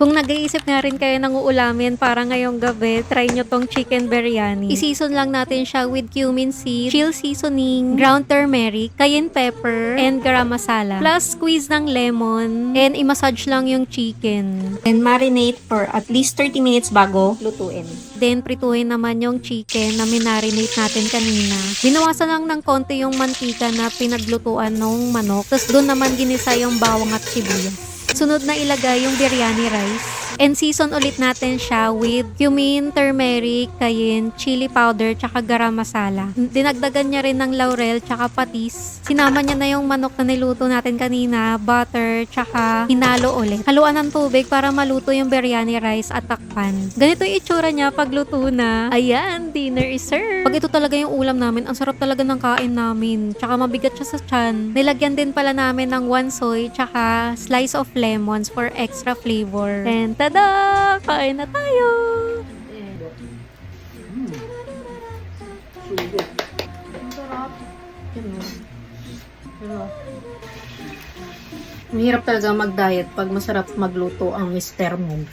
Kung nag-iisip nga rin kayo ng uulamin para ngayong gabi, try nyo tong chicken biryani. I-season lang natin siya with cumin seed, chill seasoning, ground turmeric, cayenne pepper, and garam masala. Plus, squeeze ng lemon, and i-massage lang yung chicken. And marinate for at least 30 minutes bago lutuin. Then, prituhin naman yung chicken na minarinate natin kanina. Binawasan lang ng konti yung mantika na pinaglutuan ng manok. Tapos doon naman ginisa yung bawang at sibuyas. Sunod na ilagay yung biryani rice. And season ulit natin siya with cumin, turmeric, cayenne, chili powder, tsaka garam masala. Dinagdagan niya rin ng laurel, tsaka patis. Sinama niya na yung manok na niluto natin kanina, butter, tsaka hinalo ulit. Haluan ng tubig para maluto yung biryani rice at takpan. Ganito yung itsura niya pag luto na. Ayan, dinner is served. Pag ito talaga yung ulam namin, ang sarap talaga ng kain namin. Tsaka mabigat siya sa tiyan. Nilagyan din pala namin ng one soy, tsaka slice of lemons for extra flavor. And tada! Kain na tayo! Mahirap talaga mag-diet pag masarap magluto ang mister mo.